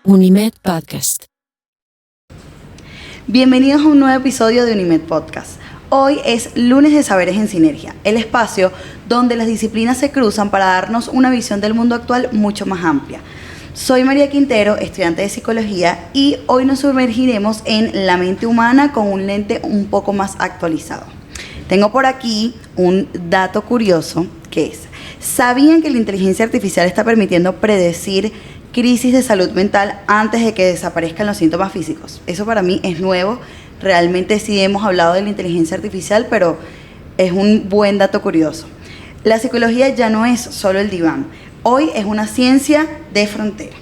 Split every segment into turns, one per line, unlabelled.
Unimed Podcast.
Bienvenidos a un nuevo episodio de Unimed Podcast. Hoy es lunes de Saberes en Sinergia, el espacio donde las disciplinas se cruzan para darnos una visión del mundo actual mucho más amplia. Soy María Quintero, estudiante de psicología, y hoy nos sumergiremos en la mente humana con un lente un poco más actualizado. Tengo por aquí un dato curioso que es: ¿sabían que la inteligencia artificial está permitiendo predecir crisis de salud mental antes de que desaparezcan los síntomas físicos? Eso para mí es nuevo. Realmente sí hemos hablado de la inteligencia artificial, pero es un buen dato curioso. La psicología ya no es solo el diván. Hoy es una ciencia de frontera.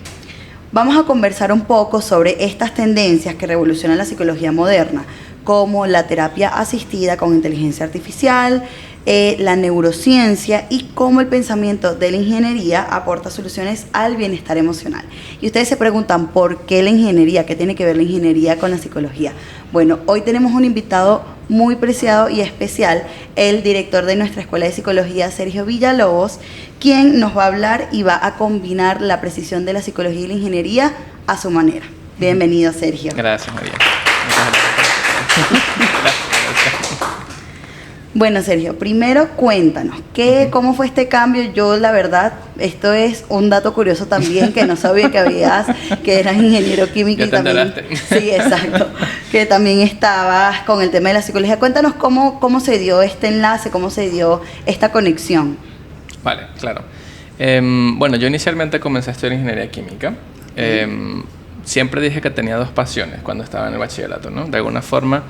Vamos a conversar un poco sobre estas tendencias que revolucionan la psicología moderna, como la terapia asistida con inteligencia artificial, la neurociencia y cómo el pensamiento de la ingeniería aporta soluciones al bienestar emocional. Y ustedes se preguntan, ¿por qué la ingeniería? ¿Qué tiene que ver la ingeniería con la psicología? Bueno, hoy tenemos un invitado muy preciado y especial, el director de nuestra Escuela de Psicología, Sergio Villalobos, quien nos va a hablar y va a combinar la precisión de la psicología y la ingeniería a su manera. Bienvenido, Sergio.
Gracias, María. Muchas gracias.
Bueno, Sergio, primero cuéntanos, ¿cómo fue este cambio? Yo, la verdad, esto es un dato curioso también, que no sabía que eras ingeniero químico y también... Sí, exacto, que también estabas con el tema de la psicología. Cuéntanos cómo se dio este enlace, cómo se dio esta conexión.
Vale, claro. Bueno, yo inicialmente comencé a estudiar ingeniería química. Siempre dije que tenía dos pasiones cuando estaba en el bachillerato, ¿no? De alguna forma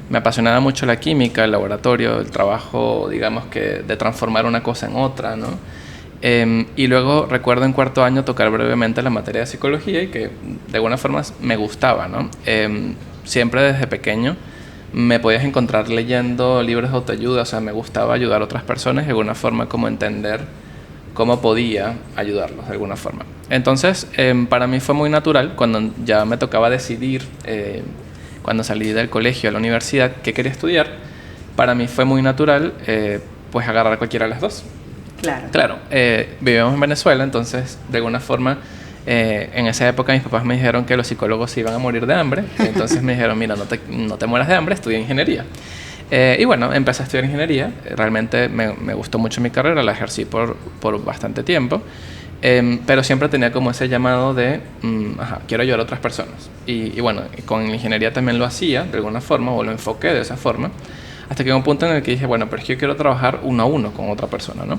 me apasionaba mucho la química, el laboratorio, el trabajo, digamos que de transformar una cosa en otra, ¿no? Y luego recuerdo en cuarto año tocar brevemente la materia de psicología y que de alguna forma me gustaba, ¿no? Siempre desde pequeño me podías encontrar leyendo libros de autoayuda, o sea, me gustaba ayudar a otras personas y de alguna forma como entender cómo podía ayudarlos de alguna forma. Entonces, para mí fue muy natural cuando ya me tocaba decidir, cuando salí del colegio a la universidad, qué quería estudiar. Para mí fue muy natural, pues agarrar cualquiera de las dos. Claro, vivíamos en Venezuela, entonces de alguna forma, en esa época mis papás me dijeron que los psicólogos se iban a morir de hambre. Entonces me dijeron, mira, no te mueras de hambre, estudia ingeniería. Y bueno, empecé a estudiar ingeniería. Realmente me gustó mucho mi carrera, la ejercí por bastante tiempo. Pero siempre tenía como ese llamado de, quiero ayudar a otras personas. Y bueno, con la ingeniería también lo hacía de alguna forma, o lo enfoqué de esa forma, hasta que llegó un punto en el que dije, bueno, pero es que yo quiero trabajar uno a uno con otra persona, ¿no?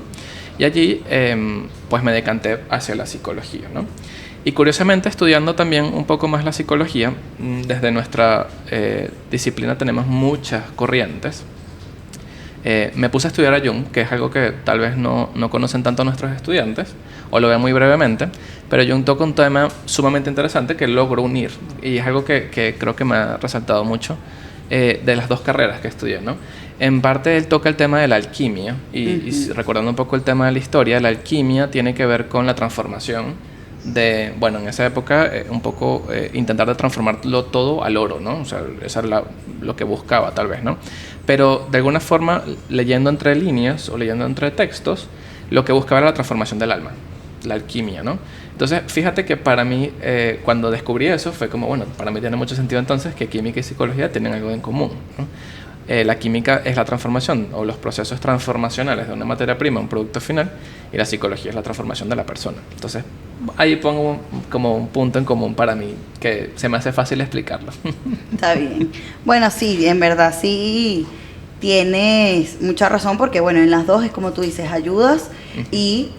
Y allí, pues me decanté hacia la psicología, ¿no? Y curiosamente, estudiando también un poco más la psicología, desde nuestra disciplina tenemos muchas corrientes. Me puse a estudiar a Jung, que es algo que tal vez no conocen tanto nuestros estudiantes, o lo ven muy brevemente, pero Jung toca un tema sumamente interesante que logro unir, y es algo que creo que me ha resaltado mucho de las dos carreras que estudié, ¿no? En parte él toca el tema de la alquimia, y recordando un poco el tema de la historia, la alquimia tiene que ver con la transformación de, bueno, en esa época un poco intentar de transformarlo todo al oro, ¿no? O sea, eso era lo que buscaba tal vez, ¿no? Pero de alguna forma, leyendo entre líneas o leyendo entre textos, lo que buscaba era la transformación del alma, la alquimia, ¿no? Entonces, fíjate que para mí, cuando descubrí eso, fue como, bueno, para mí tiene mucho sentido entonces que química y psicología tienen algo en común, ¿no? La química es la transformación o los procesos transformacionales de una materia prima a un producto final, y la psicología es la transformación de la persona. Entonces, ahí pongo como un punto en común para mí que se me hace fácil explicarlo.
Está bien. Bueno, sí, en verdad sí tienes mucha razón, porque bueno, en las dos es como tú dices, ayudas y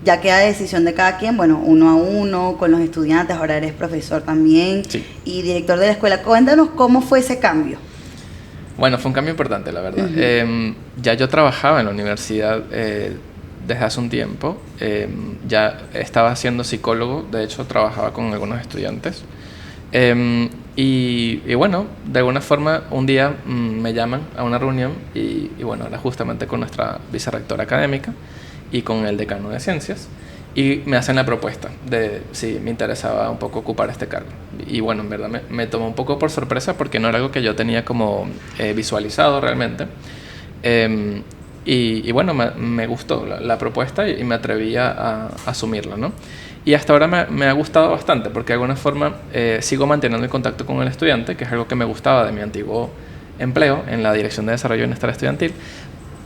ya queda decisión de cada quien, bueno, uno a uno, con los estudiantes. Ahora eres profesor también, sí, y director de la escuela. Cuéntanos cómo fue ese cambio.
Bueno, fue un cambio importante, la verdad. Ya yo trabajaba en la universidad desde hace un tiempo. Ya estaba siendo psicólogo, de hecho trabajaba con algunos estudiantes. Y bueno, de alguna forma un día me llaman a una reunión y bueno, era justamente con nuestra vicerrectora académica y con el decano de ciencias. Y me hacen la propuesta de si me interesaba un poco ocupar este cargo. Y bueno, en verdad me tomó un poco por sorpresa porque no era algo que yo tenía como visualizado realmente. Y bueno, me gustó la propuesta y me atreví a asumirla, ¿no? Y hasta ahora me ha gustado bastante porque de alguna forma sigo manteniendo el contacto con el estudiante, que es algo que me gustaba de mi antiguo empleo en la Dirección de Desarrollo y Bienestar Estudiantil,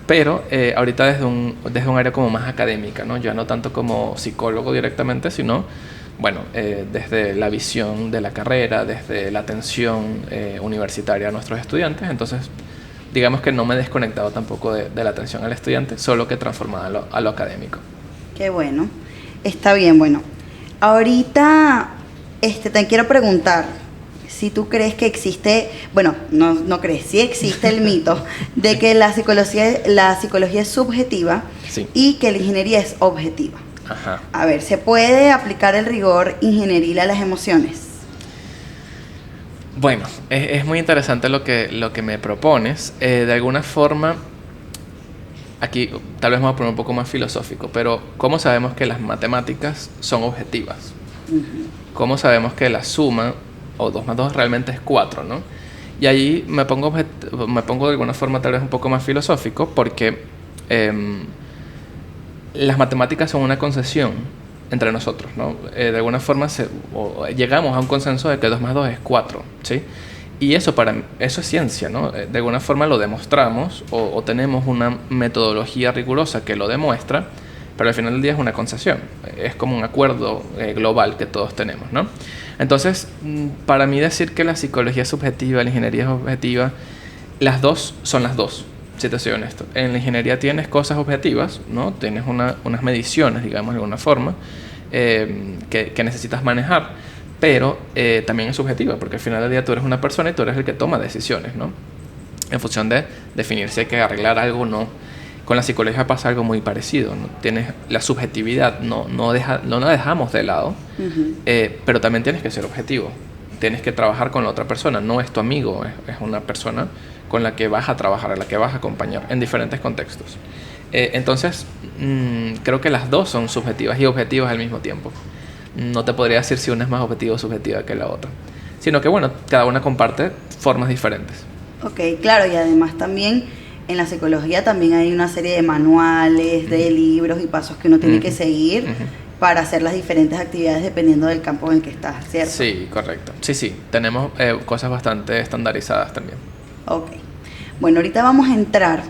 pero ahorita desde un área como más académica, ¿no? Ya no tanto como psicólogo directamente, sino, bueno, desde la visión de la carrera, desde la atención universitaria a nuestros estudiantes. Entonces, digamos que no me he desconectado tampoco de la atención al estudiante, solo que transformada a lo académico.
Qué bueno. Está bien, bueno. Ahorita te quiero preguntar si tú crees que existe, bueno, no crees, sí existe el mito de que la psicología es subjetiva,
sí,
y que la ingeniería es objetiva.
Ajá.
A ver, ¿se puede aplicar el rigor ingenieril a las emociones?
Bueno, es muy interesante lo que me propones. De alguna forma, aquí tal vez me voy a poner un poco más filosófico, pero ¿cómo sabemos que las matemáticas son objetivas? ¿Cómo sabemos que la suma, o 2 más 2, realmente es 4, ¿no? Y ahí me pongo de alguna forma tal vez un poco más filosófico, porque las matemáticas son una concesión entre nosotros, ¿no? De alguna forma llegamos a un consenso de que 2 más 2 es 4, ¿sí? Y eso es ciencia, ¿no? De alguna forma lo demostramos o tenemos una metodología rigurosa que lo demuestra, pero al final del día es una concesión, es como un acuerdo global que todos tenemos, ¿no? Entonces, para mí decir que la psicología es subjetiva, la ingeniería es objetiva, las dos son las dos, si te soy honesto. En la ingeniería tienes cosas objetivas, ¿no? Tienes unas mediciones, digamos, de alguna forma, que necesitas manejar, pero también es subjetiva, porque al final del día tú eres una persona y tú eres el que toma decisiones, ¿no? En función de definir si hay que arreglar algo o no. Con la psicología pasa algo muy parecido, ¿no? Tienes la subjetividad, no la dejamos de lado, pero también tienes que ser objetivo. Tienes que trabajar con la otra persona, no es tu amigo, es una persona con la que vas a trabajar, a la que vas a acompañar en diferentes contextos. Entonces, creo que las dos son subjetivas y objetivas al mismo tiempo. No te podría decir si una es más objetiva o subjetiva que la otra, sino que, bueno, cada una comparte formas diferentes.
Ok, claro, y además también en la psicología también hay una serie de manuales, de libros y pasos que uno tiene que seguir para hacer las diferentes actividades dependiendo del campo en el que estás, ¿cierto?
Sí, correcto. Sí, tenemos cosas bastante estandarizadas también.
Ok. Bueno, ahorita vamos a entrar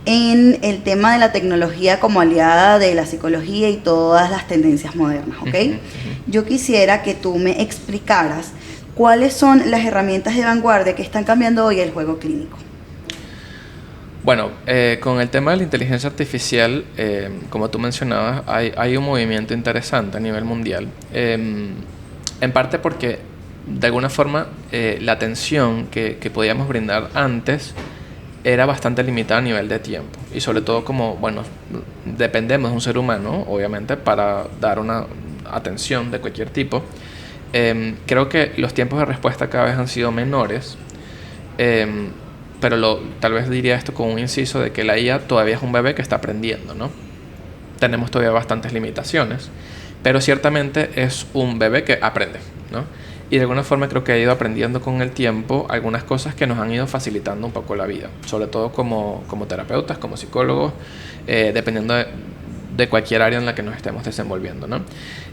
en el tema de la tecnología como aliada de la psicología y todas las tendencias modernas, ¿ok? Yo quisiera que tú me explicaras cuáles son las herramientas de vanguardia que están cambiando hoy el juego clínico.
Bueno, con el tema de la inteligencia artificial, como tú mencionabas, hay un movimiento interesante a nivel mundial. En parte porque, de alguna forma, la atención que podíamos brindar antes era bastante limitada a nivel de tiempo. Y sobre todo como, bueno, dependemos de un ser humano, obviamente, para dar una atención de cualquier tipo. Creo que los tiempos de respuesta cada vez han sido menores. Pero tal vez diría esto con un inciso de que la IA todavía es un bebé que está aprendiendo, ¿no? Tenemos todavía bastantes limitaciones, pero ciertamente es un bebé que aprende, ¿no? Y de alguna forma creo que ha ido aprendiendo con el tiempo algunas cosas que nos han ido facilitando un poco la vida, sobre todo como terapeutas, como psicólogos, dependiendo de cualquier área en la que nos estemos desenvolviendo, ¿no?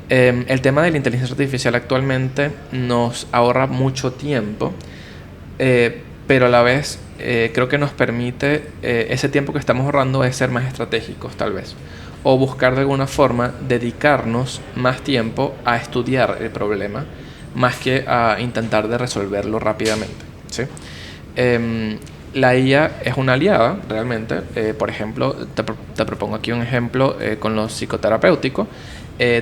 El tema de la inteligencia artificial actualmente nos ahorra mucho tiempo, pero a la vez creo que nos permite ese tiempo que estamos ahorrando es ser más estratégicos tal vez, o buscar de alguna forma dedicarnos más tiempo a estudiar el problema más que a intentar de resolverlo rápidamente, ¿sí? La IA es una aliada realmente. Por ejemplo, te propongo aquí un ejemplo con lo psicoterapéutico.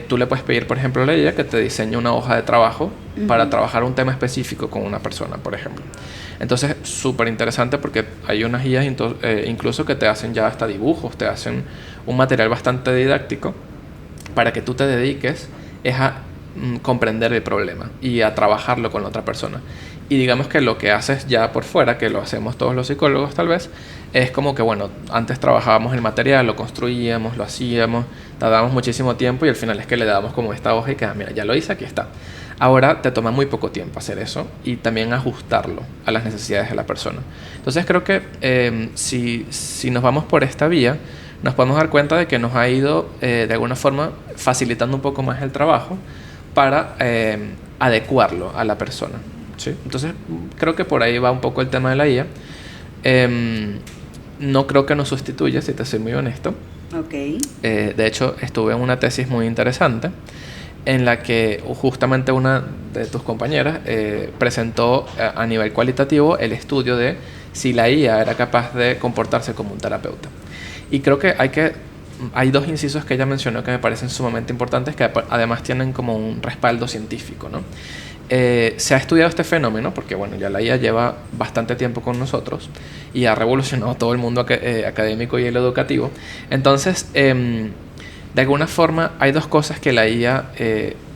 Tú le puedes pedir, por ejemplo, a la IA que te diseñe una hoja de trabajo para trabajar un tema específico con una persona, por ejemplo. Entonces, súper interesante porque hay unas guías incluso que te hacen ya hasta dibujos, te hacen un material bastante didáctico para que tú te dediques a comprender el problema y a trabajarlo con la otra persona. Y digamos que lo que haces ya por fuera, que lo hacemos todos los psicólogos tal vez, es como que, bueno, antes trabajábamos el material, lo construíamos, lo hacíamos, tardábamos muchísimo tiempo y al final es que le dábamos como esta hoja y que, mira, ya lo hice, aquí está. Ahora te toma muy poco tiempo hacer eso y también ajustarlo a las necesidades de la persona. Entonces creo que si nos vamos por esta vía, nos podemos dar cuenta de que nos ha ido de alguna forma facilitando un poco más el trabajo para adecuarlo a la persona, ¿sí? Entonces creo que por ahí va un poco el tema de la IA. No creo que nos sustituya, si te soy muy honesto.
Okay.
De hecho, estuve en una tesis muy interesante en la que justamente una de tus compañeras presentó a nivel cualitativo el estudio de si la IA era capaz de comportarse como un terapeuta. Y creo que hay dos incisos que ella mencionó que me parecen sumamente importantes, que además tienen como un respaldo científico, ¿no? Se ha estudiado este fenómeno porque, bueno, ya la IA lleva bastante tiempo con nosotros y ha revolucionado todo el mundo académico y el educativo. Entonces, de alguna forma, hay dos cosas que la IA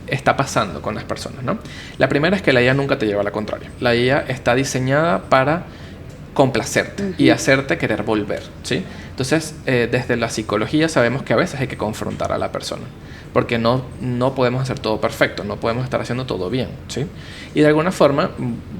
está pasando con las personas, ¿no? La primera es que la IA nunca te lleva a la contraria. La IA está diseñada para complacerte y hacerte querer volver, ¿sí? Entonces, desde la psicología sabemos que a veces hay que confrontar a la persona, porque no podemos hacer todo perfecto, no podemos estar haciendo todo bien, ¿sí? Y de alguna forma,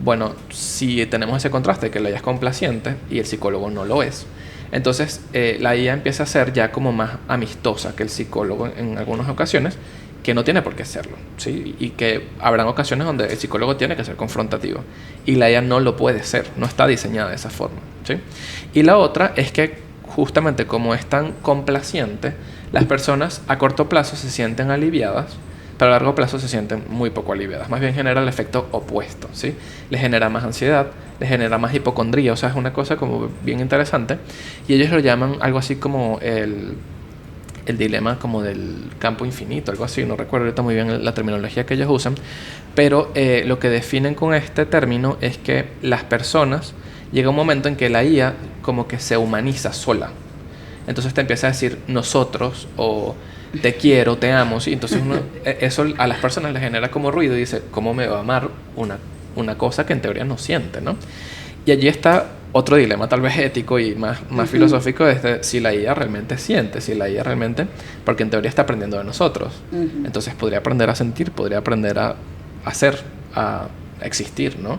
bueno, si tenemos ese contraste que la IA es complaciente y el psicólogo no lo es, entonces la IA empieza a ser ya como más amistosa que el psicólogo en algunas ocasiones, que no tiene por qué serlo, ¿sí? Y que habrán ocasiones donde el psicólogo tiene que ser confrontativo y la IA no lo puede ser, no está diseñada de esa forma, ¿sí? Y la otra es que justamente como es tan complaciente, las personas a corto plazo se sienten aliviadas, pero a largo plazo se sienten muy poco aliviadas. Más bien genera el efecto opuesto, ¿sí? Les genera más ansiedad, les genera más hipocondría, o sea, es una cosa como bien interesante. Y ellos lo llaman algo así como el dilema como del campo infinito, algo así, no recuerdo ahorita muy bien la terminología que ellos usan, pero lo que definen con este término es que las personas, llega un momento en que la IA como que se humaniza sola. Entonces te empieza a decir nosotros o te quiero, te amo, ¿sí? Entonces eso a las personas les genera como ruido y dice, ¿cómo me va a amar una cosa que en teoría no siente, ¿no? Y allí está otro dilema tal vez ético y más filosófico, es de si la IA realmente siente, si la IA realmente, porque en teoría está aprendiendo de nosotros. Entonces podría aprender a sentir, podría aprender a ser, a existir, ¿no?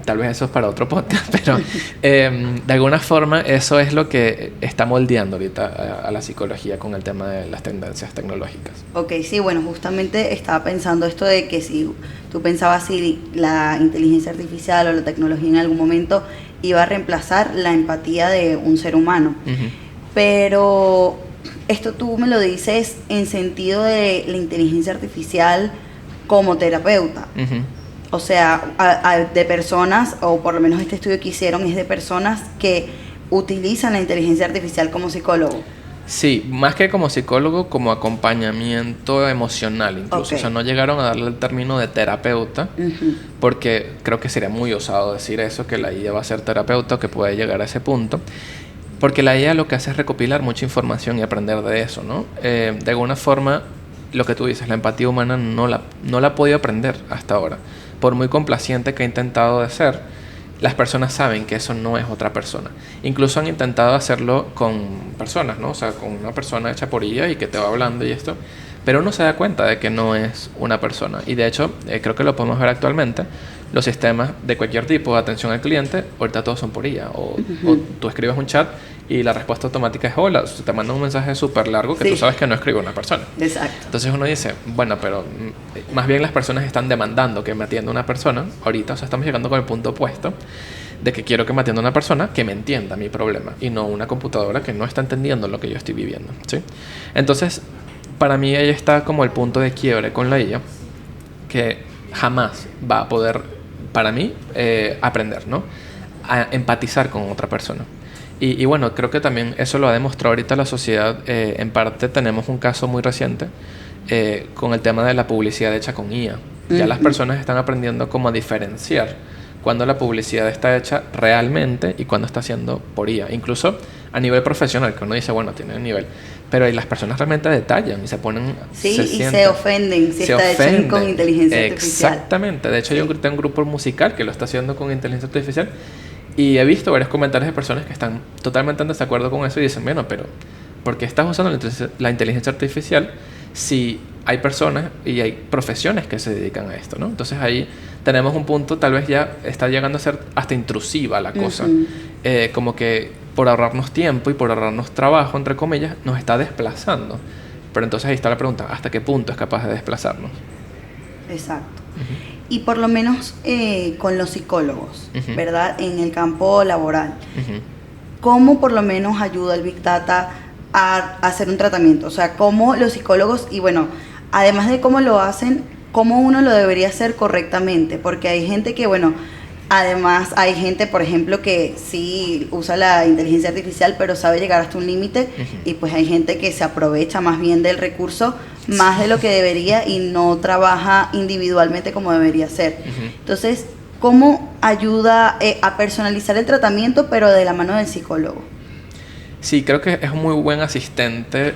Tal vez eso es para otro podcast, pero de alguna forma eso es lo que está moldeando ahorita a la psicología con el tema de las tendencias tecnológicas.
Ok, sí, bueno, justamente estaba pensando esto de que si tú pensabas si la inteligencia artificial o la tecnología en algún momento iba a reemplazar la empatía de un ser humano. Pero esto tú me lo dices en sentido de la inteligencia artificial como terapeuta. O sea, de personas, o por lo menos este estudio que hicieron es de personas que utilizan la inteligencia artificial como psicólogo.
Sí, más que como psicólogo, como acompañamiento emocional incluso. Okay. O sea, no llegaron a darle el término de terapeuta, porque creo que sería muy osado decir eso, que la IA va a ser terapeuta o que puede llegar a ese punto. Porque la IA lo que hace es recopilar mucha información y aprender de eso, ¿no? De alguna forma, lo que tú dices, la empatía humana no la ha podido aprender hasta ahora. Por muy complaciente que ha intentado de ser, las personas saben que eso no es otra persona. Incluso han intentado hacerlo con personas, ¿no? O sea, con una persona hecha por IA y que te va hablando y esto, pero uno se da cuenta de que no es una persona. Y de hecho, creo que lo podemos ver actualmente. Los sistemas de cualquier tipo de atención al cliente, ahorita todos son por IA. O tú escribes un chat y la respuesta automática es hola. Te mandan un mensaje súper largo que tú sabes que no escribe una persona.
Exacto.
Entonces uno dice, bueno, pero más bien las personas están demandando que me atienda una persona. Ahorita, o sea, estamos llegando con el punto opuesto de que quiero que me atienda una persona que me entienda mi problema y no una computadora que no está entendiendo lo que yo estoy viviendo, ¿sí? Entonces, para mí ahí está como el punto de quiebre con la IA, que jamás va a poder, para mí, aprender, ¿no? A empatizar con otra persona. Y bueno, creo que también eso lo ha demostrado ahorita la sociedad. En parte tenemos un caso muy reciente con el tema de la publicidad hecha con IA. Ya las personas están aprendiendo cómo a diferenciar cuando la publicidad está hecha realmente y cuando está haciendo por IA. Incluso a nivel profesional, que uno dice, bueno, tiene nivel. Pero las personas realmente detallan y se ponen...
Sí, se ofenden si está hecho con inteligencia artificial.
Exactamente. De hecho, yo tengo un grupo musical que lo está haciendo con inteligencia artificial y he visto varios comentarios de personas que están totalmente en desacuerdo con eso y dicen, bueno, pero ¿por qué estás usando la inteligencia artificial si hay personas y hay profesiones que se dedican a esto, ¿no? Entonces ahí tenemos un punto, tal vez ya está llegando a ser hasta intrusiva la cosa. Como que por ahorrarnos tiempo y por ahorrarnos trabajo, entre comillas, nos está desplazando. Pero entonces ahí está la pregunta, ¿hasta qué punto es capaz de desplazarnos?
Exacto. Y por lo menos con los psicólogos, ¿verdad? En el campo laboral. ¿Cómo por lo menos ayuda el Big Data a hacer un tratamiento? O sea, cómo los psicólogos, y bueno, además de cómo lo hacen, cómo uno lo debería hacer correctamente, porque hay gente que, bueno, además hay gente, por ejemplo, que sí usa la inteligencia artificial, pero sabe llegar hasta un límite, y pues hay gente que se aprovecha más bien del recurso, más de lo que debería, y no trabaja individualmente como debería ser. Entonces, ¿cómo ayuda a personalizar el tratamiento, pero de la mano del psicólogo?
Sí, creo que es un muy buen asistente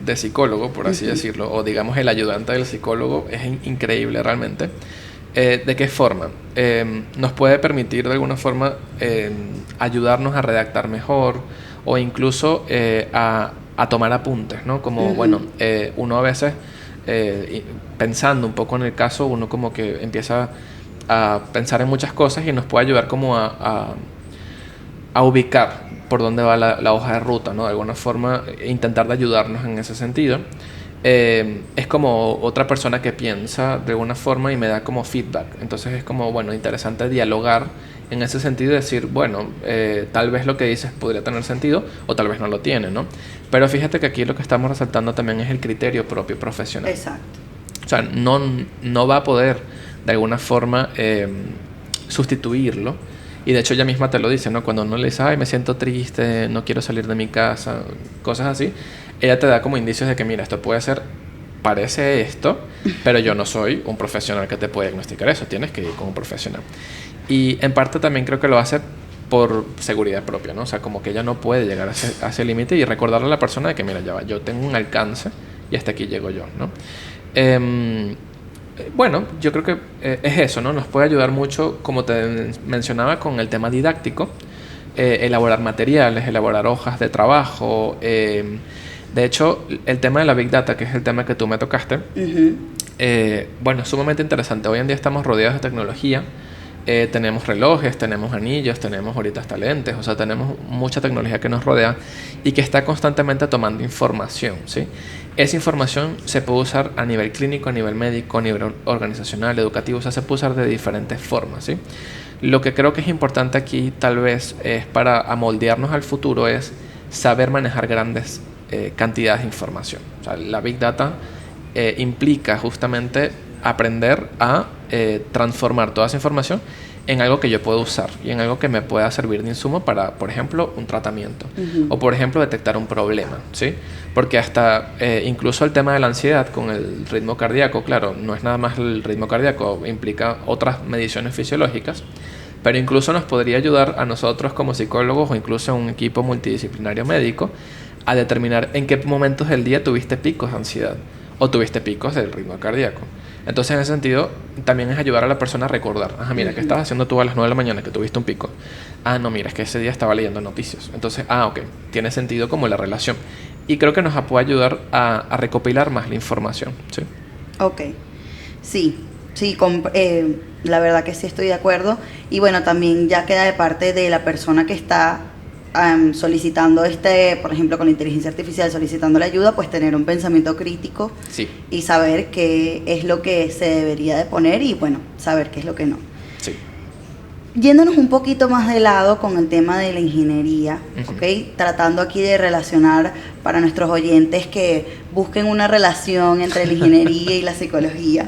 de psicólogo, por así decirlo, o digamos el ayudante del psicólogo. Es increíble realmente. ¿De qué forma? Nos puede permitir de alguna forma ayudarnos a redactar mejor, o incluso a tomar apuntes, ¿no? Como, bueno, uno a veces, pensando un poco en el caso, uno como que empieza a pensar en muchas cosas y nos puede ayudar como a ubicar por dónde va la hoja de ruta, ¿no? De alguna forma, intentar de ayudarnos en ese sentido. Es como otra persona que piensa de alguna forma y me da como feedback. Entonces es como, bueno, interesante dialogar en ese sentido y decir, bueno, tal vez lo que dices podría tener sentido o tal vez no lo tiene, ¿no? Pero fíjate que aquí lo que estamos resaltando también es el criterio propio profesional.
Exacto.
O sea, no va a poder de alguna forma sustituirlo. Y de hecho ella misma te lo dice, ¿no? Cuando uno le dice, ay, me siento triste, no quiero salir de mi casa, cosas así, ella te da como indicios de que, mira, esto puede ser, parece esto, pero yo no soy un profesional que te puede diagnosticar eso, tienes que ir con un profesional. Y en parte también creo que lo hace por seguridad propia, ¿no? O sea, como que ella no puede llegar a ese límite y recordarle a la persona de que, mira, ya va, yo tengo un alcance y hasta aquí llego yo, ¿no? Bueno, yo creo que es eso, ¿no? Nos puede ayudar mucho, como te mencionaba, con el tema didáctico, elaborar materiales, elaborar hojas de trabajo. De hecho, el tema de la Big Data, que es el tema que tú me tocaste, bueno, es sumamente interesante. Hoy en día estamos rodeados de tecnología. Tenemos relojes, tenemos anillos, tenemos ahorita hasta lentes, o sea, tenemos mucha tecnología que nos rodea y que está constantemente tomando información, ¿sí? Esa información se puede usar a nivel clínico, a nivel médico, a nivel organizacional, educativo, o sea, se puede usar de diferentes formas, ¿sí? Lo que creo que es importante aquí, tal vez, es para amoldearnos al futuro, es saber manejar grandes cantidades de información. O sea, la Big Data implica justamente aprender a transformar toda esa información en algo que yo puedo usar y en algo que me pueda servir de insumo para, por ejemplo, un tratamiento o, por ejemplo, detectar un problema, ¿sí? Porque hasta incluso el tema de la ansiedad con el ritmo cardíaco, claro, no es nada más el ritmo cardíaco, implica otras mediciones fisiológicas, pero incluso nos podría ayudar a nosotros como psicólogos o incluso a un equipo multidisciplinario médico a determinar en qué momentos del día tuviste picos de ansiedad o tuviste picos del ritmo cardíaco. Entonces, en ese sentido, también es ayudar a la persona a recordar. Ajá, mira, ¿qué estabas haciendo tú a las 9 de la mañana que tuviste un pico? Ah, no, mira, es que ese día estaba leyendo noticias. Entonces, ok, tiene sentido como la relación. Y creo que nos puede ayudar a recopilar más la información, ¿sí? Ok,
sí, la verdad que sí estoy de acuerdo. Y bueno, también ya queda de parte de la persona que está solicitando por ejemplo, con la inteligencia artificial, solicitando la ayuda, pues tener un pensamiento crítico y saber qué es lo que se debería de poner y bueno, saber qué es lo que no.
Sí.
Yéndonos un poquito más de lado con el tema de la ingeniería, ¿ok? Tratando aquí de relacionar para nuestros oyentes que busquen una relación entre la ingeniería y la psicología.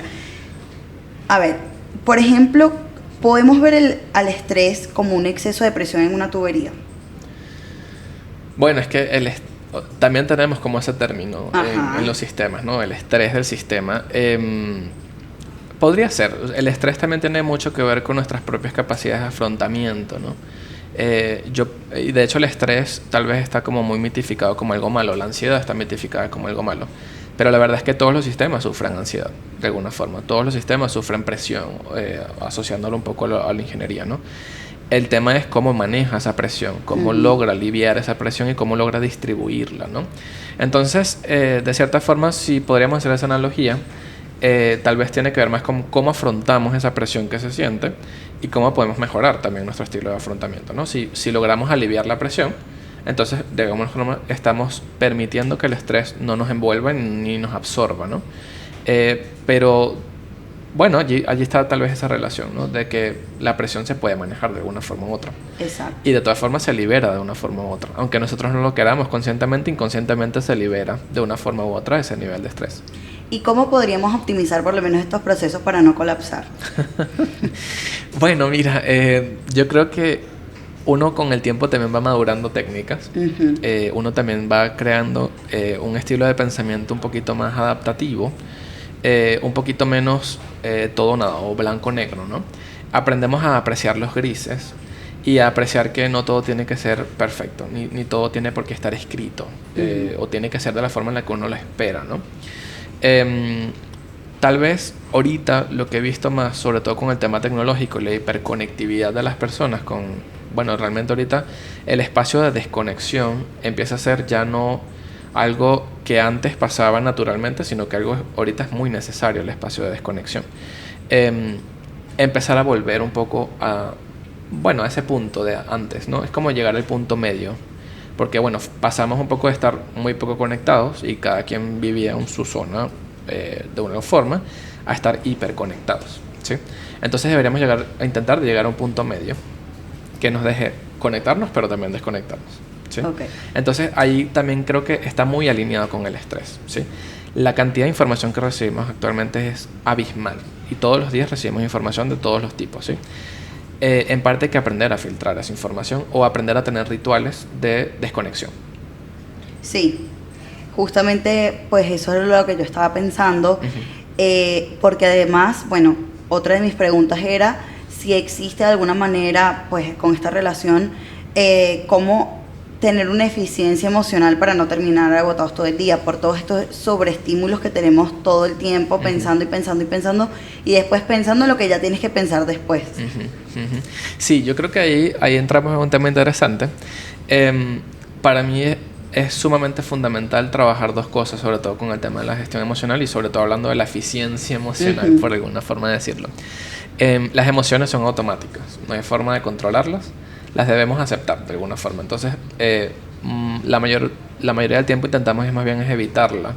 A ver, por ejemplo, podemos ver al estrés como un exceso de presión en una tubería.
Bueno, es que también tenemos como ese término en los sistemas, ¿no? El estrés del sistema. Podría ser. El estrés también tiene mucho que ver con nuestras propias capacidades de afrontamiento, ¿no? Y de hecho el estrés tal vez está como muy mitificado como algo malo. La ansiedad está mitificada como algo malo. Pero la verdad es que todos los sistemas sufren ansiedad, de alguna forma. Todos los sistemas sufren presión, asociándolo un poco a la ingeniería, ¿no? El tema es cómo maneja esa presión, cómo logra aliviar esa presión y cómo logra distribuirla, ¿no? Entonces, de cierta forma, si podríamos hacer esa analogía, tal vez tiene que ver más con cómo afrontamos esa presión que se siente y cómo podemos mejorar también nuestro estilo de afrontamiento, ¿no? Si logramos aliviar la presión, entonces, de alguna forma, estamos permitiendo que el estrés no nos envuelva ni nos absorba, ¿no? Pero bueno, allí está tal vez esa relación, ¿no? De que la presión se puede manejar de alguna forma u otra.
Exacto.
Y de todas formas se libera de una forma u otra. Aunque nosotros no lo queramos conscientemente, inconscientemente se libera de una forma u otra ese nivel de estrés.
¿Y cómo podríamos optimizar por lo menos estos procesos para no colapsar?
Bueno, mira, yo creo que uno con el tiempo también va madurando técnicas. Uno también va creando un estilo de pensamiento un poquito más adaptativo. Un poquito menos todo nada o blanco-negro, ¿no? Aprendemos a apreciar los grises y a apreciar que no todo tiene que ser perfecto, ni todo tiene por qué estar escrito, o tiene que ser de la forma en la que uno lo espera, ¿no? Tal vez ahorita lo que he visto más, sobre todo con el tema tecnológico y la hiperconectividad de las personas bueno, realmente ahorita el espacio de desconexión empieza a ser ya no algo que antes pasaba naturalmente, sino que algo ahorita es muy necesario, el espacio de desconexión. Empezar a volver un poco a ese punto de antes, ¿no? Es como llegar al punto medio, porque bueno, pasamos un poco de estar muy poco conectados y cada quien vivía en su zona de una forma, a estar hiperconectados, ¿sí? Entonces deberíamos intentar llegar a un punto medio que nos deje conectarnos, pero también desconectarnos. ¿Sí?
Okay.
Entonces ahí también creo que está muy alineado con el estrés, ¿sí? La cantidad de información que recibimos actualmente es abismal y todos los días recibimos información de todos los tipos, ¿sí? En parte hay que aprender a filtrar esa información o aprender a tener rituales de desconexión.
Sí, justamente pues eso es lo que yo estaba pensando, porque además, bueno, otra de mis preguntas era si existe de alguna manera pues con esta relación cómo tener una eficiencia emocional para no terminar agotados todo el día por todos estos sobreestímulos que tenemos todo el tiempo, pensando y pensando y pensando, y después pensando en lo que ya tienes que pensar después.
Sí, yo creo que ahí entramos en un tema interesante. Para mí es sumamente fundamental trabajar dos cosas, sobre todo con el tema de la gestión emocional y sobre todo hablando de la eficiencia emocional, por alguna forma de decirlo. Las emociones son automáticas, no hay forma de controlarlas. Las debemos aceptar de alguna forma. Entonces, la mayoría del tiempo intentamos más bien evitarla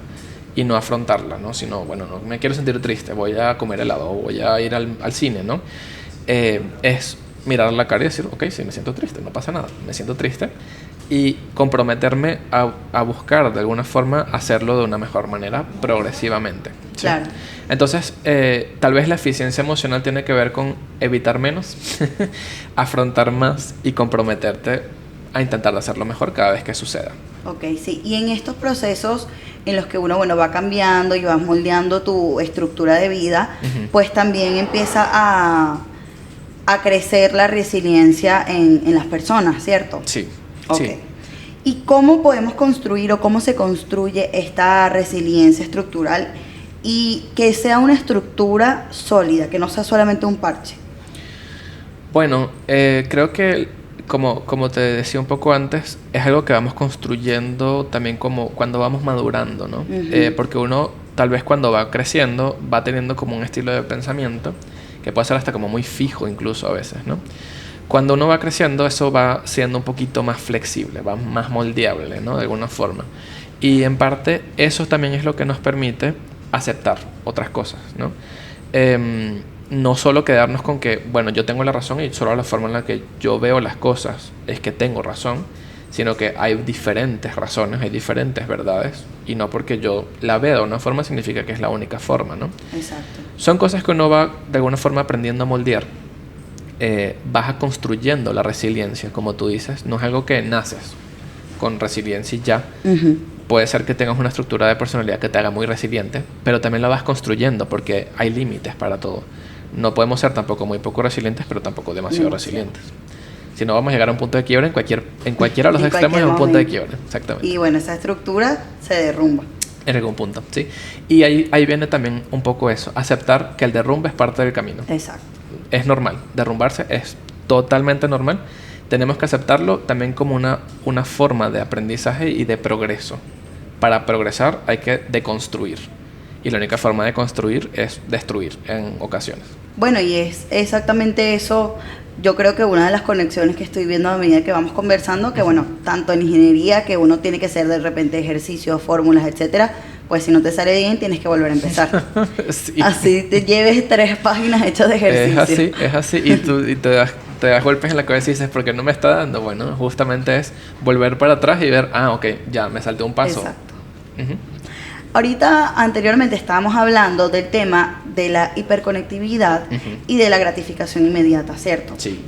y no afrontarla, ¿no? Sino, bueno, no me quiero sentir triste, voy a comer helado o voy a ir al cine, ¿no? Es mirar la cara y decir, ok, sí, me siento triste, no pasa nada, me siento triste, y comprometerme a buscar de alguna forma hacerlo de una mejor manera progresivamente, ¿sí? Claro. Entonces, tal vez la eficiencia emocional tiene que ver con evitar menos, afrontar más y comprometerte a intentar hacerlo mejor cada vez que suceda.
Ok, sí. Y en estos procesos en los que uno, bueno, va cambiando y va moldeando tu estructura de vida, pues también empieza a crecer la resiliencia en las personas, ¿cierto?
Sí.
Okay.
Sí.
¿Y cómo podemos construir o cómo se construye esta resiliencia estructural y que sea una estructura sólida, que no sea solamente un parche?
Bueno, creo que como te decía un poco antes, es algo que vamos construyendo también como cuando vamos madurando, ¿no? Porque uno tal vez cuando va creciendo va teniendo como un estilo de pensamiento que puede ser hasta como muy fijo incluso a veces, ¿no? Cuando uno va creciendo, eso va siendo un poquito más flexible, va más moldeable, ¿no? De alguna forma. Y en parte, eso también es lo que nos permite aceptar otras cosas, ¿no? No solo quedarnos con que, bueno, yo tengo la razón y solo la forma en la que yo veo las cosas es que tengo razón, sino que hay diferentes razones, hay diferentes verdades, y no porque yo la vea de una forma significa que es la única forma, ¿no?
Exacto.
Son cosas que uno va de alguna forma aprendiendo a moldear. Vas construyendo la resiliencia, como tú dices. No es algo que naces con resiliencia y ya. Puede ser que tengas una estructura de personalidad que te haga muy resiliente, pero también la vas construyendo porque hay límites para todo. No podemos ser tampoco muy poco resilientes, pero tampoco demasiado resilientes. Si no, vamos a llegar a un punto de quiebra en cualquiera de los extremos, es un punto de quiebra. Exactamente.
Y bueno, esa estructura se derrumba.
En algún punto, sí. Y ahí viene también un poco eso, aceptar que el derrumbe es parte del camino.
Exacto.
Es normal, derrumbarse totalmente normal. Tenemos que aceptarlo también como una forma de aprendizaje y de progreso. Para progresar hay que deconstruir. Y la única forma de construir es destruir en ocasiones.
Bueno, y es exactamente eso. Yo creo que una de las conexiones que estoy viendo a medida que vamos conversando, que bueno, tanto en ingeniería, que uno tiene que hacer de repente ejercicios, fórmulas, etcétera, pues si no te sale bien, tienes que volver a empezar.
Sí.
Así te lleves 3 páginas hechas de ejercicio.
Es así. Y te das golpes en la cabeza y dices, ¿por qué no me está dando? Bueno, justamente es volver para atrás y ver, ok, ya me salté un paso.
Exacto.
Uh-huh.
Ahorita, anteriormente, estábamos hablando del tema de la hiperconectividad y de la gratificación inmediata, ¿cierto?
Sí.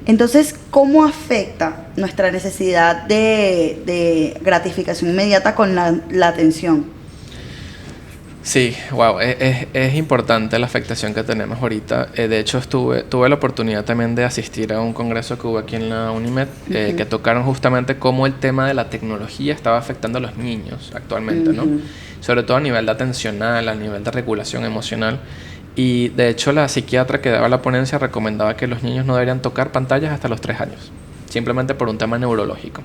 Entonces, ¿cómo afecta nuestra necesidad de gratificación inmediata con la atención?
Sí, wow, es importante la afectación que tenemos ahorita. De hecho, tuve la oportunidad también de asistir a un congreso que hubo aquí en la Unimed, que tocaron justamente cómo el tema de la tecnología estaba afectando a los niños actualmente, ¿no? Sobre todo a nivel atencional, a nivel de regulación emocional. Y de hecho, la psiquiatra que daba la ponencia recomendaba que los niños no deberían tocar pantallas hasta los 3 años, simplemente por un tema neurológico.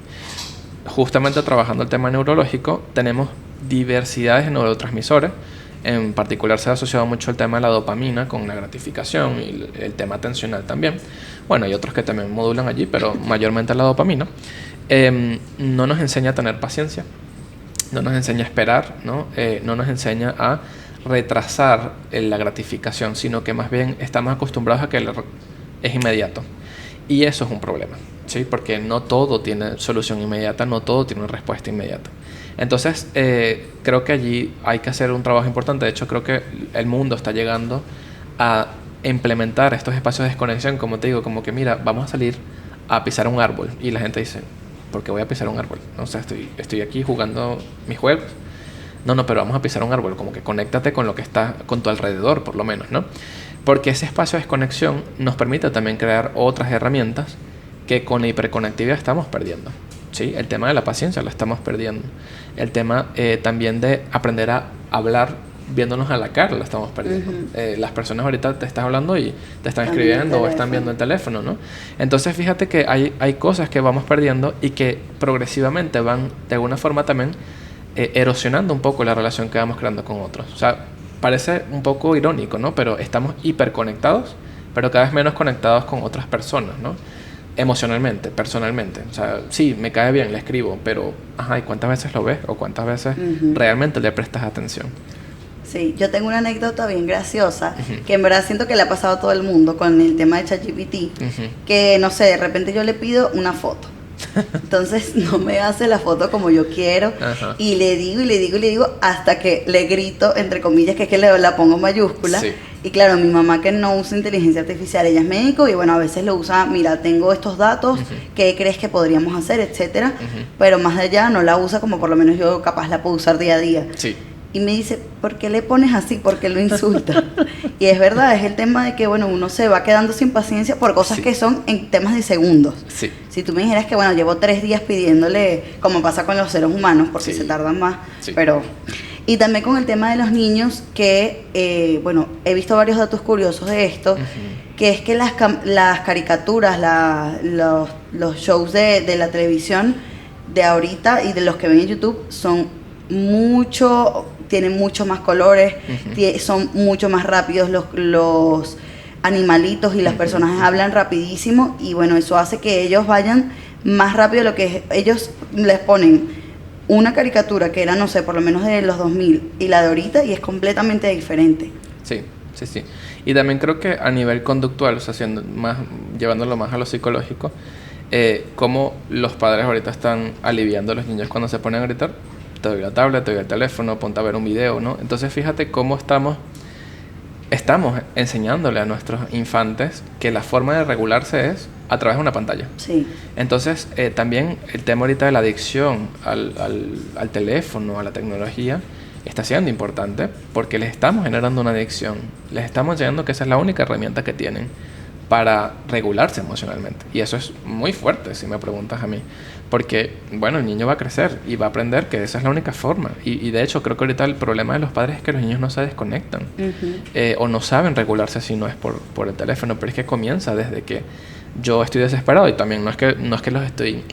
Justamente trabajando el tema neurológico, tenemos diversidades de neurotransmisores. En particular se ha asociado mucho el tema de la dopamina con la gratificación y el tema atencional también. Bueno, hay otros que también modulan allí, pero mayormente la dopamina. No nos enseña a tener paciencia, no nos enseña a esperar, ¿no? No nos enseña a retrasar la gratificación, sino que más bien estamos acostumbrados a que es inmediato. Y eso es un problema, ¿sí? Porque no todo tiene solución inmediata, no todo tiene una respuesta inmediata. Entonces, creo que allí hay que hacer un trabajo importante. De hecho, creo que el mundo está llegando a implementar estos espacios de desconexión, como te digo, como que mira, vamos a salir a pisar un árbol. Y la gente dice, ¿por qué voy a pisar un árbol? O sea, estoy aquí jugando mis juegos. No, pero vamos a pisar un árbol. Como que conéctate con lo que está con tu alrededor, por lo menos, ¿no? Porque ese espacio de desconexión nos permite también crear otras herramientas que con la hiperconectividad estamos perdiendo. ¿Sí? El tema de la paciencia lo estamos perdiendo. El tema también de aprender a hablar viéndonos a la cara lo estamos perdiendo. Las personas ahorita te están hablando y te están escribiendo o están viendo el teléfono, ¿no? Entonces fíjate que hay cosas que vamos perdiendo y que progresivamente van de alguna forma también erosionando un poco la relación que vamos creando con otros. O sea, parece un poco irónico, ¿no? Pero estamos hiperconectados, pero cada vez menos conectados con otras personas, ¿no? Emocionalmente, personalmente. O sea, sí, me cae bien, le escribo, pero ¿y cuántas veces lo ves? ¿O cuántas veces realmente le prestas atención?
Sí, yo tengo una anécdota bien graciosa, que en verdad siento que le ha pasado a todo el mundo con el tema de ChatGPT, que no sé, de repente yo le pido una foto. Entonces no me hace la foto como yo quiero. Y le digo hasta que le grito, entre comillas, que es que la pongo en mayúscula. Sí. Y claro, mi mamá, que no usa inteligencia artificial, ella es médico y bueno, a veces lo usa, mira, tengo estos datos, ¿qué crees que podríamos hacer? Etcétera. Pero más de allá no la usa como por lo menos yo capaz la puedo usar día a día.
Sí.
Y me dice, ¿por qué le pones así? ¿Por qué lo insultas? Y es verdad, es el tema de que, bueno, uno se va quedando sin paciencia por cosas que son en temas de segundos.
Sí.
Si tú me dijeras que, bueno, llevo 3 días pidiéndole, como pasa con los seres humanos, porque se tardan más, pero... Y también con el tema de los niños, que, bueno, he visto varios datos curiosos de esto, que es que las caricaturas, los shows de la televisión de ahorita y de los que ven en YouTube son tienen mucho más colores, son mucho más rápidos los animalitos y los personajes hablan rapidísimo y bueno, eso hace que ellos vayan más rápido de lo que ellos les ponen una caricatura que era, no sé, por lo menos de los 2000 y la de ahorita y es completamente diferente.
Sí. Y también creo que a nivel conductual, o sea, llevándolo más a lo psicológico, cómo los padres ahorita están aliviando a los niños cuando se ponen a gritar. Te doy la tablet, te doy el teléfono, ponte a ver un video, ¿no? Entonces fíjate cómo estamos enseñándole a nuestros infantes que la forma de regularse es a través de una pantalla.
Sí.
Entonces también el tema ahorita de la adicción al teléfono, a la tecnología, está siendo importante porque les estamos generando una adicción. Les estamos enseñando que esa es la única herramienta que tienen para regularse emocionalmente. Y eso es muy fuerte, si me preguntas a mí. Porque, bueno, el niño va a crecer y va a aprender que esa es la única forma. Y de hecho, creo que ahorita el problema de los padres es que los niños no se desconectan. O no saben regularse si no es por el teléfono. Pero es que comienza desde que yo estoy desesperado y también no es que los estoy...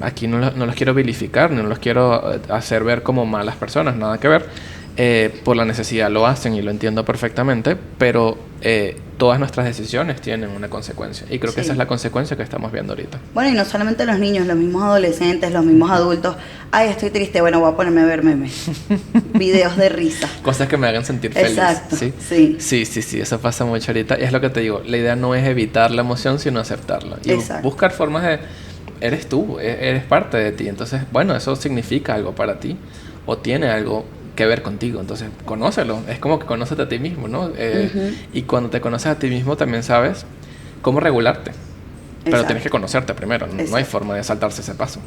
aquí no los quiero vilificar, no los quiero hacer ver como malas personas, nada que ver. Por la necesidad lo hacen y lo entiendo perfectamente, pero todas nuestras decisiones tienen una consecuencia y creo que esa es la consecuencia que estamos viendo ahorita.
Bueno, y no solamente los niños, los mismos adolescentes, los mismos adultos. Ay, estoy triste, bueno, voy a ponerme a ver memes. Videos de risa.
Cosas que me hagan sentir feliz.
Exacto,
¿sí? Sí, eso pasa mucho ahorita y es lo que te digo, la idea no es evitar la emoción sino aceptarla y buscar formas de... Eres tú, eres parte de ti, entonces, bueno, eso significa algo para ti o tiene algo que ver contigo, entonces conócelo, es como que conócete a ti mismo, ¿no? Y cuando te conoces a ti mismo también sabes cómo regularte, pero tienes que conocerte primero, no hay forma de saltarse ese paso.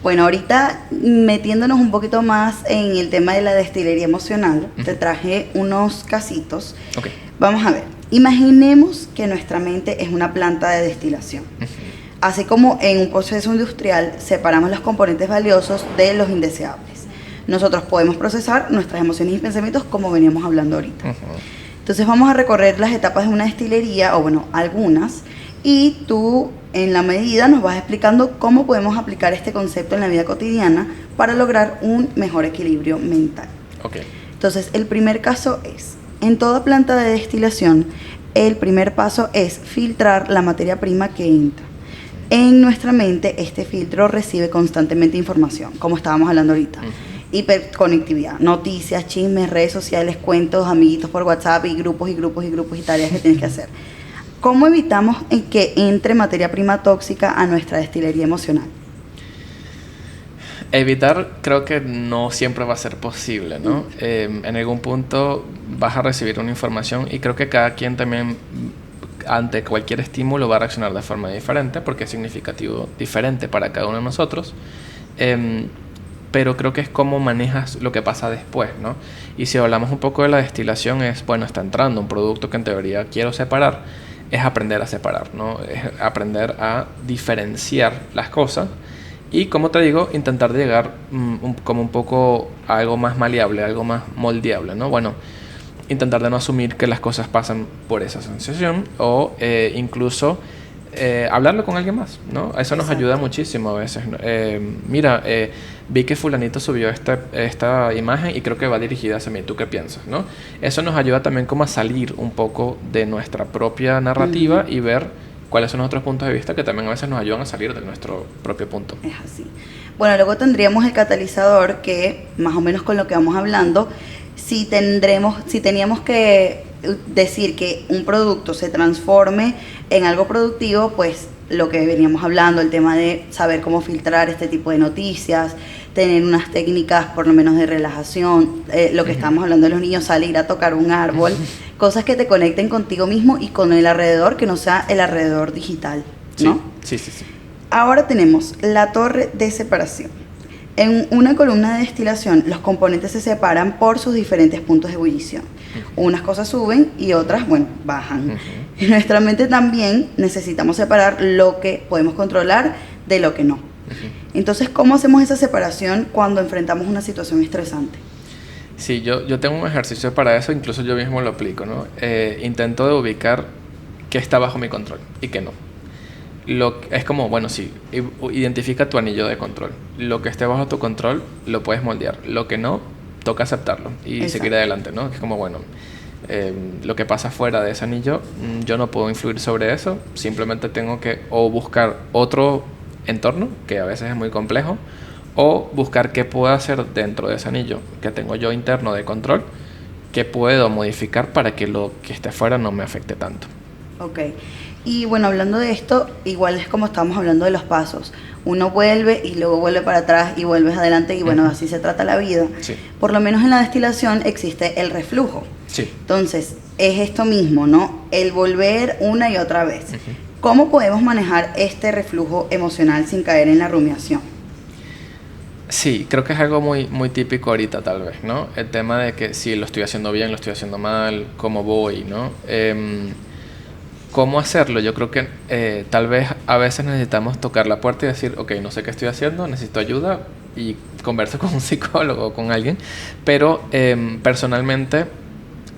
Bueno, ahorita metiéndonos un poquito más en el tema de la destilería emocional, te traje unos casitos.
Okay.
Vamos a ver, imaginemos que nuestra mente es una planta de destilación. Así como en un proceso industrial separamos los componentes valiosos de los indeseables. Nosotros podemos procesar nuestras emociones y pensamientos como veníamos hablando ahorita. Entonces vamos a recorrer las etapas de una destilería, o bueno, algunas, y tú en la medida nos vas explicando cómo podemos aplicar este concepto en la vida cotidiana para lograr un mejor equilibrio mental.
Okay.
Entonces el primer caso es, en toda planta de destilación, el primer paso es filtrar la materia prima que entra. En nuestra mente, este filtro recibe constantemente información, como estábamos hablando ahorita. Hiperconectividad, noticias, chismes, redes sociales, cuentos, amiguitos por WhatsApp y grupos y tareas que tienes que hacer. ¿Cómo evitamos que entre materia prima tóxica a nuestra destilería emocional?
Evitar creo que no siempre va a ser posible, ¿no? En algún punto vas a recibir una información y creo que cada quien también ante cualquier estímulo va a reaccionar de forma diferente porque es significativo diferente para cada uno de nosotros. Pero creo que es cómo manejas lo que pasa después, ¿no? Y si hablamos un poco de la destilación es, bueno, está entrando un producto que en teoría quiero separar, es aprender a separar, ¿no? Es aprender a diferenciar las cosas y, como te digo, intentar llegar como un poco a algo más maleable, algo más moldeable, ¿no? Bueno, intentar de no asumir que las cosas pasan por esa sensación o incluso hablarlo con alguien más, ¿no? Eso nos ayuda muchísimo a veces. Mira, vi que fulanito subió esta imagen y creo que va dirigida hacia mí. ¿Tú qué piensas, no? Eso nos ayuda también como a salir un poco de nuestra propia narrativa y ver cuáles son otros puntos de vista que también a veces nos ayudan a salir de nuestro propio punto.
Es así. Bueno, luego tendríamos el catalizador que, más o menos con lo que vamos hablando, si teníamos que decir que un producto se transforme en algo productivo, pues lo que veníamos hablando, el tema de saber cómo filtrar este tipo de noticias, tener unas técnicas por lo menos de relajación, lo que estábamos hablando de los niños, salir a tocar un árbol, cosas que te conecten contigo mismo y con el alrededor, que no sea el alrededor digital, ¿no?
Sí.
Ahora tenemos la torre de separación. En una columna de destilación, los componentes se separan por sus diferentes puntos de ebullición. Unas cosas suben y otras, bueno, bajan. En nuestra mente también necesitamos separar lo que podemos controlar de lo que no. Entonces, ¿cómo hacemos esa separación cuando enfrentamos una situación estresante?
Sí, yo tengo un ejercicio para eso, incluso yo mismo lo aplico, ¿no? Intento de ubicar qué está bajo mi control y qué no. Es como, bueno, sí, identifica tu anillo de control. Lo que esté bajo tu control lo puedes moldear. Lo que no, toca aceptarlo y seguir adelante, ¿no? Es como, bueno, lo que pasa fuera de ese anillo, yo no puedo influir sobre eso. Simplemente tengo que o buscar otro entorno, que a veces es muy complejo, o buscar qué puedo hacer dentro de ese anillo que tengo yo interno de control, que puedo modificar para que lo que esté afuera no me afecte tanto.
Ok. Y bueno, hablando de esto, igual es como estamos hablando de los pasos. Uno vuelve y luego vuelve para atrás y vuelves adelante y bueno, así se trata la vida.
Sí.
Por lo menos en la destilación existe el reflujo.
Sí.
Entonces, es esto mismo, ¿no? El volver una y otra vez. ¿Cómo podemos manejar este reflujo emocional sin caer en la rumiación?
Sí, creo que es algo muy, muy típico ahorita tal vez, ¿no? El tema de que si lo estoy haciendo bien, lo estoy haciendo mal, cómo voy, ¿no? ¿Cómo hacerlo? Yo creo que tal vez a veces necesitamos tocar la puerta y decir, ok, no sé qué estoy haciendo, necesito ayuda y converso con un psicólogo o con alguien, pero personalmente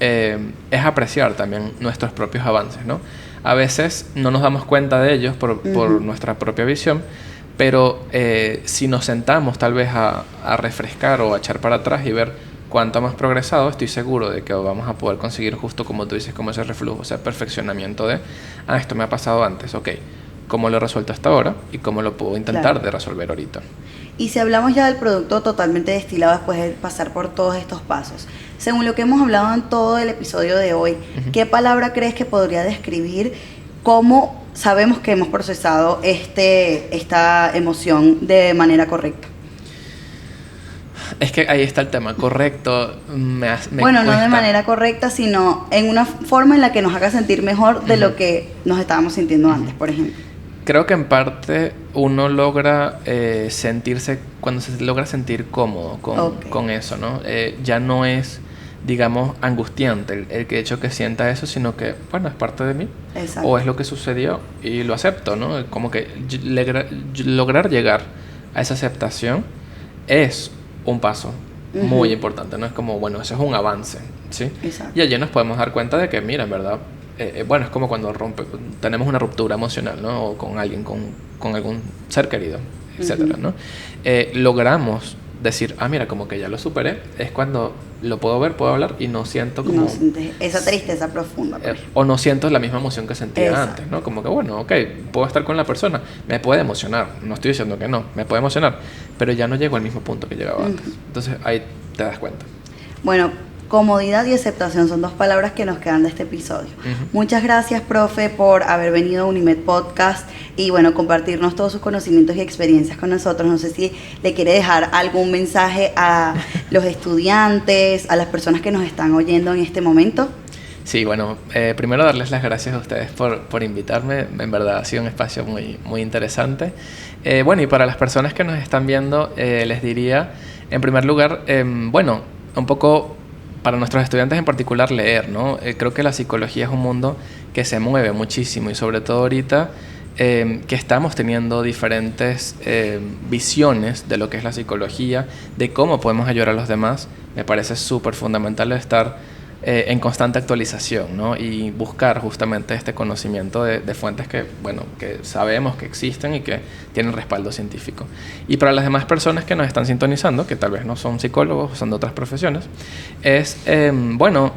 es apreciar también nuestros propios avances, ¿no? A veces no nos damos cuenta de ellos por nuestra propia visión, pero si nos sentamos tal vez a refrescar o a echar para atrás y ver cuánto hemos progresado, estoy seguro de que vamos a poder conseguir, justo como tú dices, como ese reflujo, ese perfeccionamiento de, esto me ha pasado antes, ok, ¿cómo lo he resuelto hasta ahora? Y cómo lo puedo intentar de resolver ahorita.
Y si hablamos ya del producto totalmente destilado después de pasar por todos estos pasos, según lo que hemos hablado en todo el episodio de hoy, ¿qué palabra crees que podría describir cómo sabemos que hemos procesado esta emoción de manera correcta?
Es que ahí está el tema, correcto,
bueno, no de manera correcta, sino en una forma en la que nos haga sentir mejor de lo que nos estábamos sintiendo antes, por ejemplo.
Creo que en parte uno logra sentirse, cuando se logra sentir cómodo con eso, ¿no? Ya no es, digamos, angustiante el hecho que sienta eso, sino que, bueno, es parte de mí.
Exacto.
O es lo que sucedió y lo acepto, ¿no? Como que lograr llegar a esa aceptación es un paso muy importante, ¿no? Es como, bueno, eso es un avance, ¿sí?
Exacto.
Y allí nos podemos dar cuenta de que, mira, en verdad, bueno, es como cuando tenemos una ruptura emocional, ¿no? O con alguien, con algún ser querido, etcétera, ¿no? Logramos decir, mira, como que ya lo superé, es cuando lo puedo ver, puedo hablar y no siento como...
No sientes esa tristeza profunda.
O no siento la misma emoción que sentía antes, ¿no? Como que, bueno, ok, puedo estar con la persona, me puede emocionar, no estoy diciendo que no, me puede emocionar, pero ya no llego al mismo punto que llegaba antes. Entonces ahí te das cuenta.
Bueno, comodidad y aceptación son dos palabras que nos quedan de este episodio. Muchas gracias, profe, por haber venido a Unimed Podcast y, bueno, compartirnos todos sus conocimientos y experiencias con nosotros. No sé si le quiere dejar algún mensaje a los estudiantes, a las personas que nos están oyendo en este momento.
Sí, bueno, primero darles las gracias a ustedes por invitarme. En verdad ha sido un espacio muy, muy interesante. Bueno, y para las personas que nos están viendo, les diría, en primer lugar, bueno, un poco... Para nuestros estudiantes en particular, leer, ¿no? Creo que la psicología es un mundo que se mueve muchísimo y sobre todo ahorita que estamos teniendo diferentes visiones de lo que es la psicología, de cómo podemos ayudar a los demás. Me parece súper fundamental estar en constante actualización, ¿no? Y buscar justamente este conocimiento de fuentes que, bueno, que sabemos que existen y que tienen respaldo científico. Y para las demás personas que nos están sintonizando, que tal vez no son psicólogos o son de otras profesiones, es, bueno,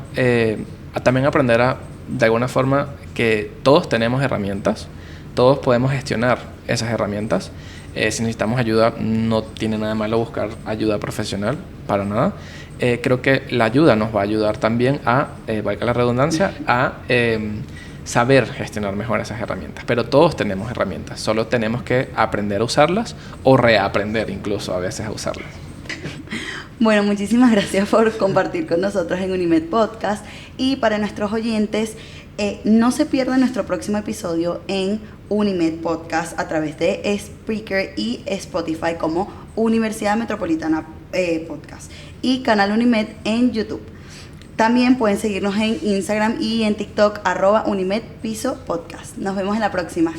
también aprender de alguna forma que todos tenemos herramientas, todos podemos gestionar esas herramientas. Si necesitamos ayuda, no tiene nada de malo buscar ayuda profesional, para nada. Creo que la ayuda nos va a ayudar también a, valga la redundancia, a saber gestionar mejor esas herramientas. Pero todos tenemos herramientas, solo tenemos que aprender a usarlas o reaprender incluso a veces a usarlas.
Bueno, muchísimas gracias por compartir con nosotros en Unimed Podcast. Y para nuestros oyentes, no se pierdan nuestro próximo episodio en Unimed Podcast a través de Spreaker y Spotify como Universidad Metropolitana Podcast y Canal Unimed en YouTube. También pueden seguirnos en Instagram y en TikTok @UnimedPiso_podcast. Nos vemos en la próxima.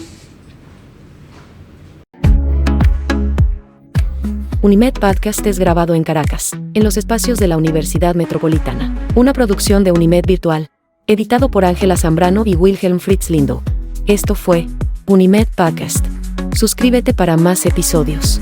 Unimed Podcast es grabado en Caracas, en los espacios de la Universidad Metropolitana. Una producción de Unimed Virtual, editado por Ángela Zambrano y Wilhelm Fritz Lindo. Esto fue Unimed Podcast. Suscríbete para más episodios.